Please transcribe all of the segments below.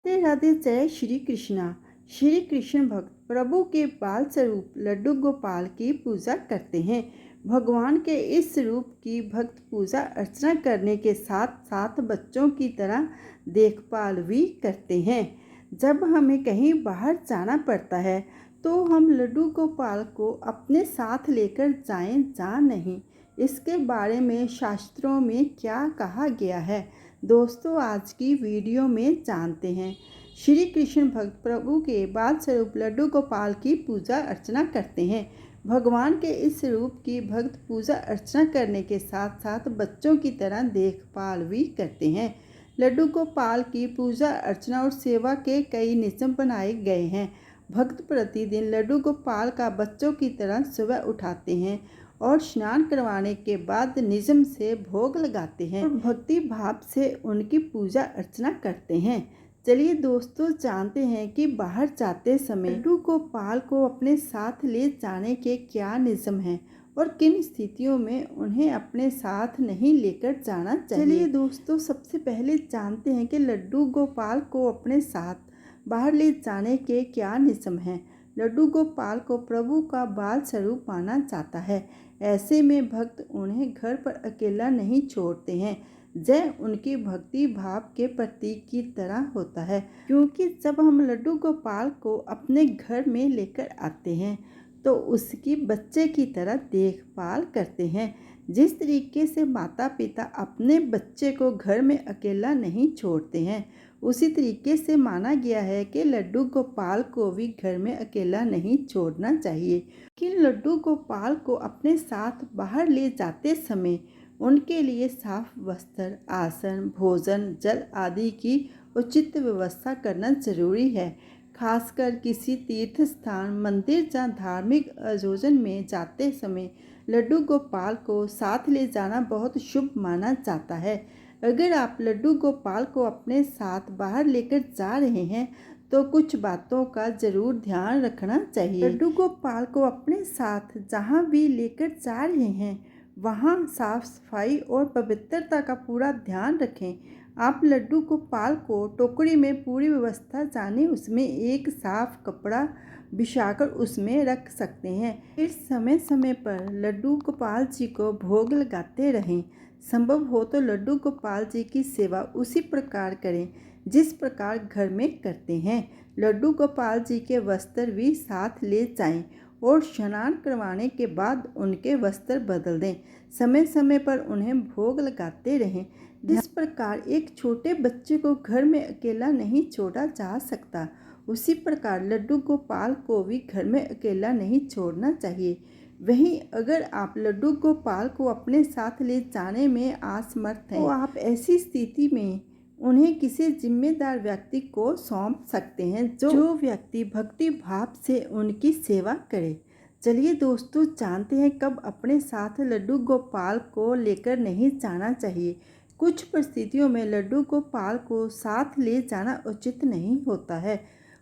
राधे राधे। जय श्री कृष्णा। श्री कृष्ण भक्त प्रभु के बाल स्वरूप लड्डू गोपाल की पूजा करते हैं। भगवान के इस रूप की भक्त पूजा अर्चना करने के साथ साथ बच्चों की तरह देखभाल भी करते हैं। जब हमें कहीं बाहर जाना पड़ता है तो हम लड्डू गोपाल को अपने साथ लेकर जाएं या नहीं, इसके बारे में शास्त्रों में क्या कहा गया है, दोस्तों आज की वीडियो में जानते हैं। श्री कृष्ण भक्त प्रभु के बाल स्वरूप लड्डू गोपाल की पूजा अर्चना करते हैं। भगवान के इस रूप की भक्त पूजा अर्चना करने के साथ साथ बच्चों की तरह देखभाल भी करते हैं। लड्डू गोपाल की पूजा अर्चना और सेवा के कई नियम बनाए गए हैं। भक्त प्रतिदिन लड्डू गोपाल का बच्चों की तरह सुबह उठाते हैं और स्नान करवाने के बाद नियम से भोग लगाते हैं और भक्ति भाव से उनकी पूजा अर्चना करते हैं। चलिए दोस्तों जानते हैं कि बाहर जाते समय लड्डू गोपाल को अपने साथ ले जाने के क्या नियम हैं और किन स्थितियों में उन्हें अपने साथ नहीं लेकर जाना चाहिए। चलिए दोस्तों सबसे पहले जानते हैं कि लड्डू गोपाल को अपने साथ बाहर ले जाने के क्या नियम हैं। लड्डू गोपाल को प्रभु का बाल स्वरूप माना जाता है। ऐसे में भक्त उन्हें घर पर अकेला नहीं छोड़ते हैं। जय उनकी भक्ति भाव के प्रतीक की तरह होता है, क्योंकि जब हम लड्डू गोपाल को अपने घर में लेकर आते हैं तो उसकी बच्चे की तरह देखभाल करते हैं। जिस तरीके से माता पिता अपने बच्चे को घर में अकेला नहीं छोड़ते हैं, उसी तरीके से माना गया है कि लड्डू गोपाल को भी घर में अकेला नहीं छोड़ना चाहिए। कि लड्डू गोपाल को अपने साथ बाहर ले जाते समय उनके लिए साफ वस्त्र, आसन, भोजन, जल आदि की उचित व्यवस्था करना जरूरी है। खासकर किसी तीर्थ स्थान, मंदिर या धार्मिक आयोजन में जाते समय लड्डू गोपाल को साथ ले जाना बहुत शुभ माना जाता है। अगर आप लड्डू गोपाल को अपने साथ बाहर लेकर जा रहे हैं तो कुछ बातों का जरूर ध्यान रखना चाहिए। लड्डू गोपाल को अपने साथ जहां भी लेकर जा रहे हैं वहां साफ सफाई और पवित्रता का पूरा ध्यान रखें। आप लड्डू गोपाल को टोकरी में पूरी व्यवस्था जाने उसमें एक साफ कपड़ा बिछाकर उसमें रख सकते हैं। फिर समय समय पर लड्डू गोपाल जी को भोग लगाते रहें। संभव हो तो लड्डू गोपाल जी की सेवा उसी प्रकार करें जिस प्रकार घर में करते हैं। लड्डू गोपाल जी के वस्त्र भी साथ ले जाएं और स्नान करवाने के बाद उनके वस्त्र बदल दें। समय समय पर उन्हें भोग लगाते रहें। जिस प्रकार एक छोटे बच्चे को घर में अकेला नहीं छोड़ा जा सकता, उसी प्रकार लड्डू गोपाल को भी घर में अकेला नहीं छोड़ना चाहिए। वहीं अगर आप लड्डू गोपाल को अपने साथ ले जाने में असमर्थ हैं तो आप ऐसी स्थिति में उन्हें किसी जिम्मेदार व्यक्ति को सौंप सकते हैं जो व्यक्ति भक्ति भाव से उनकी सेवा करे। चलिए दोस्तों जानते हैं कब अपने साथ लड्डू गोपाल को लेकर नहीं जाना चाहिए। कुछ परिस्थितियों में लड्डू गोपाल को साथ ले जाना उचित नहीं होता है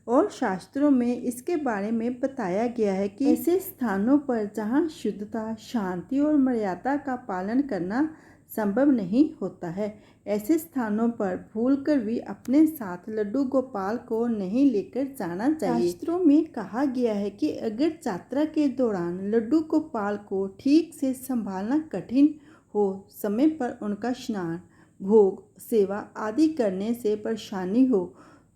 और शास्त्रों में इसके बारे में बताया गया है कि ऐसे स्थानों पर जहां शुद्धता, शांति और मर्यादा का पालन करना संभव नहीं होता है, ऐसे स्थानों पर भूलकर भी अपने साथ लड्डू गोपाल को नहीं लेकर जाना चाहिए। शास्त्रों में कहा गया है कि अगर यात्रा के दौरान लड्डू गोपाल को ठीक से संभालना कठिन हो, समय पर उनका स्नान, भोग, सेवा आदि करने से परेशानी हो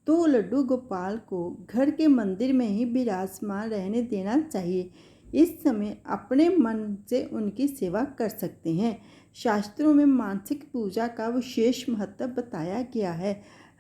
तो लड्डू गोपाल को घर के मंदिर में ही विराजमान रहने देना चाहिए। इस समय अपने मन से उनकी सेवा कर सकते हैं। शास्त्रों में मानसिक पूजा का विशेष महत्व बताया गया है।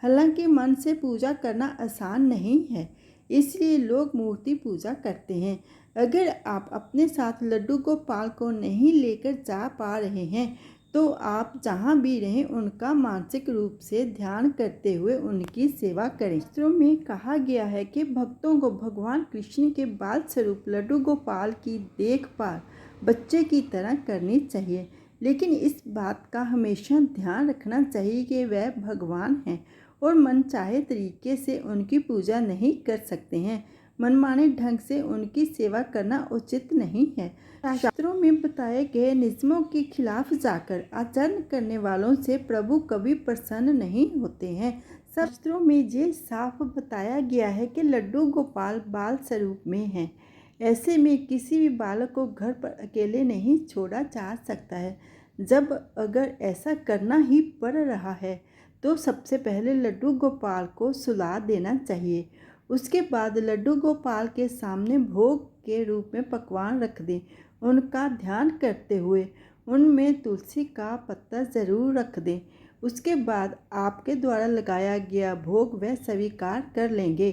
हालांकि मन से पूजा करना आसान नहीं है, इसलिए लोग मूर्ति पूजा करते हैं। अगर आप अपने साथ लड्डू गोपाल को नहीं लेकर जा पा रहे हैं तो आप जहां भी रहें उनका मानसिक रूप से ध्यान करते हुए उनकी सेवा करें। शास्त्रों में कहा गया है कि भक्तों को भगवान कृष्ण के बाल स्वरूप लड्डू गोपाल की देखभाल बच्चे की तरह करनी चाहिए, लेकिन इस बात का हमेशा ध्यान रखना चाहिए कि वह भगवान हैं और मनचाहे तरीके से उनकी पूजा नहीं कर सकते हैं। मनमाने ढंग से उनकी सेवा करना उचित नहीं है। शास्त्रों में बताए गए नियमों के खिलाफ जाकर आचरण करने वालों से प्रभु कभी प्रसन्न नहीं होते हैं। शास्त्रों में ये साफ बताया गया है कि लड्डू गोपाल बाल स्वरूप में हैं। ऐसे में किसी भी बालक को घर पर अकेले नहीं छोड़ा जा सकता है। जब अगर ऐसा करना ही पड़ रहा है तो सबसे पहले लड्डू गोपाल को सुला देना चाहिए। उसके बाद लड्डू गोपाल के सामने भोग के रूप में पकवान रख दें। उनका ध्यान करते हुए उनमें तुलसी का पत्ता ज़रूर रख दें। उसके बाद आपके द्वारा लगाया गया भोग वह स्वीकार कर लेंगे।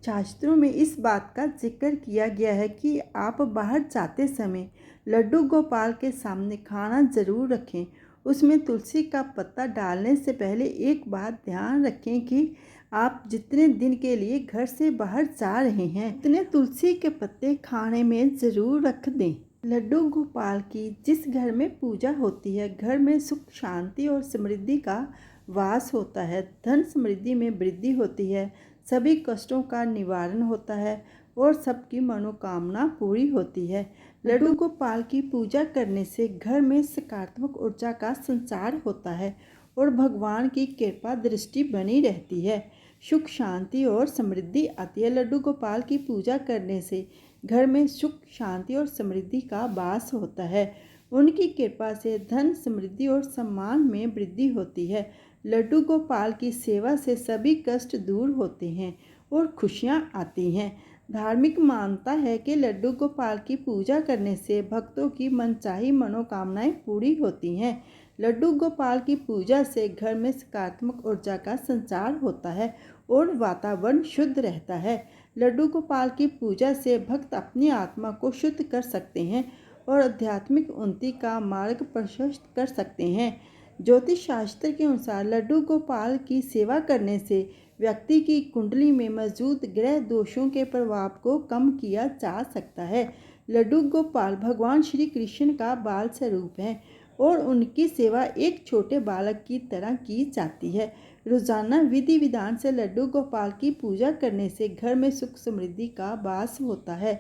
शास्त्रों में इस बात का जिक्र किया गया है कि आप बाहर जाते समय लड्डू गोपाल के सामने खाना ज़रूर रखें। उसमें तुलसी का पत्ता डालने से पहले एक बात ध्यान रखें कि आप जितने दिन के लिए घर से बाहर जा रहे हैं उतने तुलसी के पत्ते खाने में ज़रूर रख दें। लड्डू गोपाल की जिस घर में पूजा होती है, घर में सुख शांति और समृद्धि का वास होता है। धन समृद्धि में वृद्धि होती है, सभी कष्टों का निवारण होता है और सबकी मनोकामना पूरी होती है। लड्डू गोपाल की पूजा करने से घर में सकारात्मक ऊर्जा का संचार होता है और भगवान की कृपा दृष्टि बनी रहती है। सुख शांति और समृद्धि आती है। लड्डू गोपाल की पूजा करने से घर में सुख शांति और समृद्धि का वास होता है। उनकी कृपा से धन समृद्धि और सम्मान में वृद्धि होती है। लड्डू गोपाल की सेवा से सभी कष्ट दूर होते हैं और खुशियां आती हैं। धार्मिक मान्यता है कि लड्डू गोपाल की पूजा करने से भक्तों की मनचाही मनोकामनाएं पूरी होती हैं। लड्डू गोपाल की पूजा से घर में सकारात्मक ऊर्जा का संचार होता है और वातावरण शुद्ध रहता है। लड्डू गोपाल की पूजा से भक्त अपनी आत्मा को शुद्ध कर सकते हैं और आध्यात्मिक उन्नति का मार्ग प्रशस्त कर सकते हैं। ज्योतिष शास्त्र के अनुसार लड्डू गोपाल की सेवा करने से व्यक्ति की कुंडली में मौजूद ग्रह दोषों के प्रभाव को कम किया जा सकता है। लड्डू गोपाल भगवान श्री कृष्ण का बाल स्वरूप है और उनकी सेवा एक छोटे बालक की तरह की जाती है। रोजाना विधि विधान से लड्डू गोपाल की पूजा करने से घर में सुख समृद्धि का वास होता है।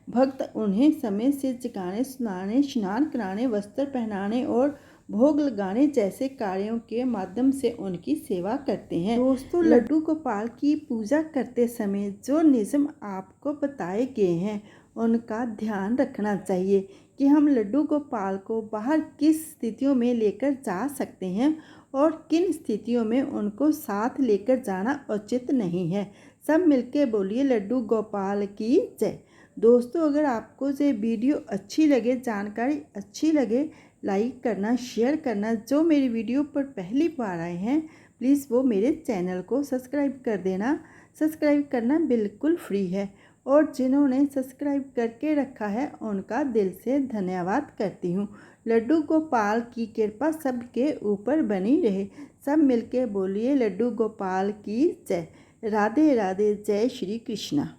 भक्त उन्हें समय से जगाने, सुनाने, स्नान कराने, वस्त्र पहनाने और भोग लगाने जैसे कार्यों के माध्यम से उनकी सेवा करते हैं। दोस्तों, लड्डू गोपाल की पूजा करते समय जो नियम आपको बताए गए हैं उनका ध्यान रखना चाहिए कि हम लड्डू गोपाल को बाहर किस स्थितियों में लेकर जा सकते हैं और किन स्थितियों में उनको साथ लेकर जाना उचित नहीं है। सब मिलके बोलिए लड्डू गोपाल की जय। दोस्तों, अगर आपको ये वीडियो अच्छी लगे, जानकारी अच्छी लगे, लाइक करना, शेयर करना। जो मेरी वीडियो पर पहली बार आए हैं प्लीज़ वो मेरे चैनल को सब्सक्राइब कर देना। सब्सक्राइब करना बिल्कुल फ्री है और जिन्होंने सब्सक्राइब करके रखा है उनका दिल से धन्यवाद करती हूँ। लड्डू गोपाल की कृपा सबके ऊपर बनी रहे। सब मिलके बोलिए लड्डू गोपाल की जय। राधे राधे। जय श्री कृष्णा।